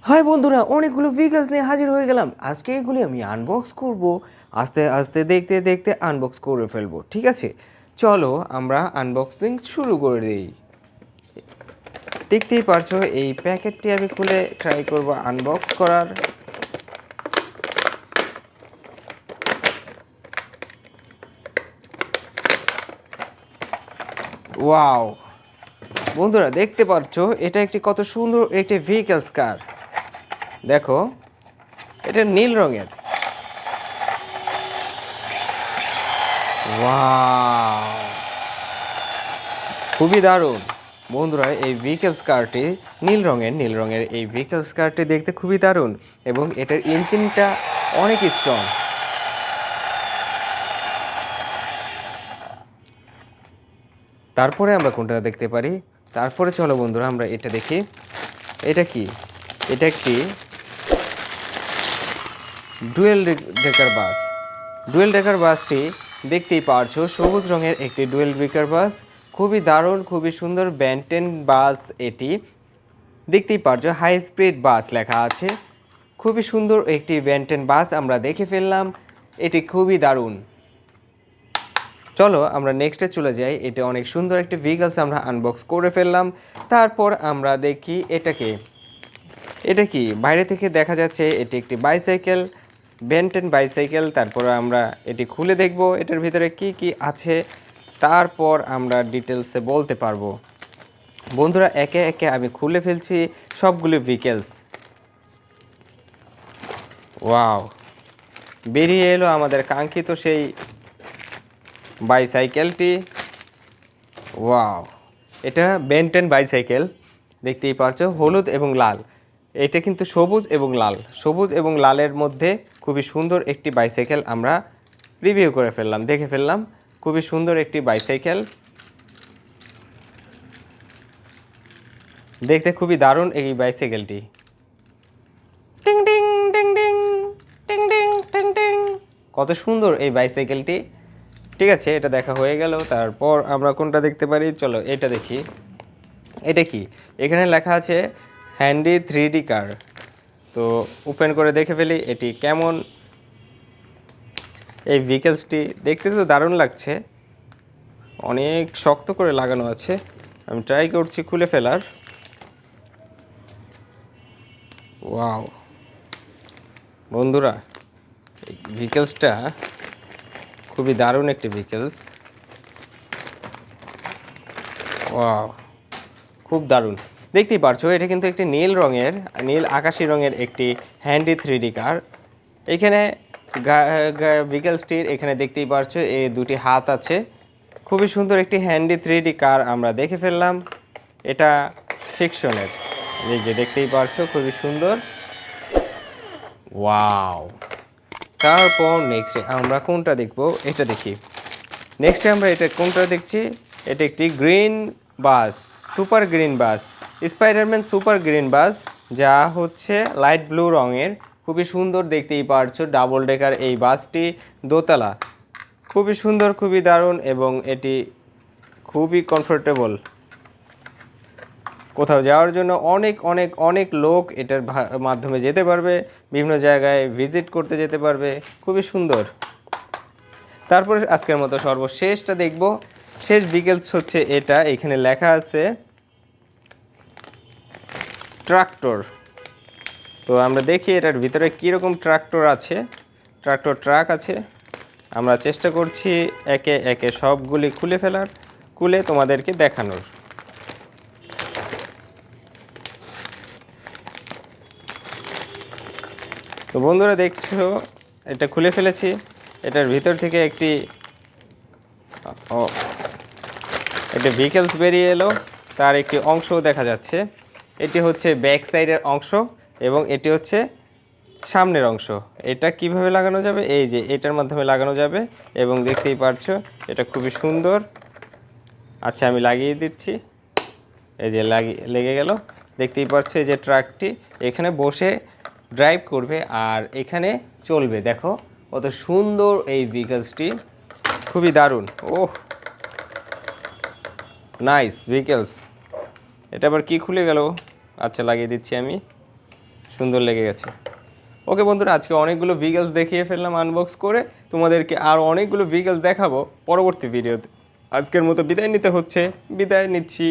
High বন্ধুরা, অনেকগুলো vehicles নিয়ে হাজির হয়ে গেলাম। আজকে এগুলি আমি আনবক্স করব। আস্তে আস্তে দেখতে দেখতে আনবক্স করে ফেলবো, ঠিক আছে? চলো আমরা আনবক্সিং শুরু করে দিই। দেখতেই পারছো এই প্যাকেটটি আমি খুলে ট্রাই করব আনবক্স করার। ওয়াও বন্ধুরা, দেখতে পাচ্ছো এটা একটি কত সুন্দর একটি ভেহিকলস কার। দেখো, এটা নীল রঙের। ওয়াও, খুবই দারুণ বন্ধুরা। এই ভেহিকলস কারটি নীল রঙের এই ভেহিকলস কারটি দেখতে খুবই দারুণ এবং এটার ইঞ্জিনটা অনেক স্ট্রং। তারপরে আমরা কোনটা দেখতে পারি? তারপরে চলো বন্ধুরা আমরা এটা দেখি। এটা কি? এটা একটি ডুয়েল ডেকার বাসটি দেখতেই পারছো, সবুজ রঙের একটি ডুয়েল ডেকার বাস। খুবই দারুণ, খুবই সুন্দর ব্যান্টেন বাস এটি। দেখতেই পারছো হাই স্পিড বাস লেখা আছে। খুবই সুন্দর একটি ব্যান্টেন বাস আমরা দেখে ফেললাম। এটি খুবই দারুণ। চলো আমরা নেক্সটে চলে যাই। এটা অনেক সুন্দর একটি ভেহিকলস আমরা আনবক্স করে ফেললাম। তারপর আমরা দেখি এটা কি বাইরে থেকে দেখা যাচ্ছে এটি একটি বাইসাইকেল, বেন্টেন বাইসাইকেল। তারপর আমরা এটি খুলে দেখব এটার ভিতরে কি কি আছে, তারপর আমরা ডিটেলসে বলতে পারবো। বন্ধুরা একে একে আমি খুলে ফেলছি সবগুলো ভেহিকলস। ওয়াও, বেরিয়ে এলো আমাদের কাঙ্ক্ষিত সেই বাইসাইকেলটি। ওয়াও, এটা বেন্টেন বাইসাইকেল। দেখতেই পারছো হলুদ এবং লাল। এটা কিন্তু সবুজ এবং লালের মধ্যে খুবই সুন্দর একটি বাইসাইকেল আমরা রিভিউ করে ফেললাম, দেখে ফেললাম। খুবই সুন্দর একটি বাইসাইকেল, দেখতে খুবই দারুণ এই বাইসাইকেলটি। টিং টিং টিং টিং টিং টিং টিং টিং, কত সুন্দর এই বাইসাইকেলটি। ঠিক আছে, এটা দেখা হয়ে গেল। তারপর আমরা কোনটা দেখতে পারি? চলো এটা দেখি। এটা কি? এখানে লেখা আছে হ্যান্ডি 3D কার। তো ওপেন করে দেখে ফেলি এটি কেমন। এই ভেহিকলসটি দেখতে তো দারুণ লাগছে, অনেক শক্ত করে লাগানো আছে। আমি ট্রাই করছি খুলে ফেলার। ওয়াও বন্ধুরা, এই ভেহিকলসটা খুবই দারুণ একটি ভেহিকলস। ওয়াও, খুব দারুণ। দেখতেই পারছো এটা কিন্তু একটি নীল আকাশি রঙের একটি হ্যান্ডি 3D কার। এখানে ভেহিকলসটির এখানে দেখতেই পারছো এই দুটি হাত আছে। খুবই সুন্দর একটি হ্যান্ডি 3D কার আমরা দেখে ফেললাম। এটা ফিকশনের, এই যে দেখতেই পারছো খুবই সুন্দর। ওয়াও, তারপর নেক্সটে আমরা কোনটা দেখব? এটা দেখি। নেক্সটে আমরা এটা কোনটা দেখছি? এটা একটি গ্রিন বাস, সুপার গ্রিন বাস, স্পাইডারম্যান সুপার গ্রিন বাস, যা হচ্ছে লাইট ব্লু রঙের। খুবই সুন্দর, দেখতেই পারছো ডাবল ডেকার এই বাসটি, দোতলা। খুবই সুন্দর, খুবই দারুণ এবং এটি খুবই কমফোর্টেবল। কোথাও যাওয়ার জন্য অনেক অনেক অনেক লোক এটার মাধ্যমে যেতে পারবে, বিভিন্ন জায়গায় ভিজিট করতে যেতে পারবে। খুবই সুন্দর। তারপর আজকের মতো সর্বশেষটা দেখব। শেষ ভেহিকলস হচ্ছে এটা। এখানে লেখা আছে ট্রাক্টর। তো আমরা দেখি এটার ভিতরে কীরকম ট্রাক্টর আছে। ট্রাক আছে। আমরা চেষ্টা করছি একে একে সবগুলি খুলে তোমাদেরকে দেখানোর। তো বন্ধুরা দেখছো এটা খুলে ফেলেছি। এটার ভিতর থেকে একটি ভেহিকলস বেরিয়ে এলো, তার একটি অংশও দেখা যাচ্ছে। এটি হচ্ছে ব্যাক সাইডের অংশ এবং এটি হচ্ছে সামনের অংশ। এটা কিভাবে লাগানো যাবে? এই যে এটার মাধ্যমে লাগানো যাবে এবং দেখতেই পারছো এটা খুবই সুন্দর। আচ্ছা আমি লাগিয়ে দিচ্ছি। এই যে লেগে গেল। দেখতেই পারছো এই যে ট্রাকটি এখানে বসে ড্রাইভ করবে আর এখানে চলবে। দেখো কত সুন্দর এই ভেহিকলসটি, খুবই দারুণ। ওহ, নাইস ভেহিকলস। এটা আবার কি খুলে গেল? আচ্ছা লাগিয়ে দিচ্ছি আমি। সুন্দর লেগে গেছে। ওকে বন্ধুরা, আজকে অনেকগুলো ভেহিকলস দেখিয়ে ফেললাম আনবক্স করে, তোমাদেরকে আর অনেকগুলো ভেহিকলস দেখাবো পরবর্তী ভিডিওতে। আজকের মতো বিদায় নিতে হচ্ছে, বিদায় নিচ্ছি।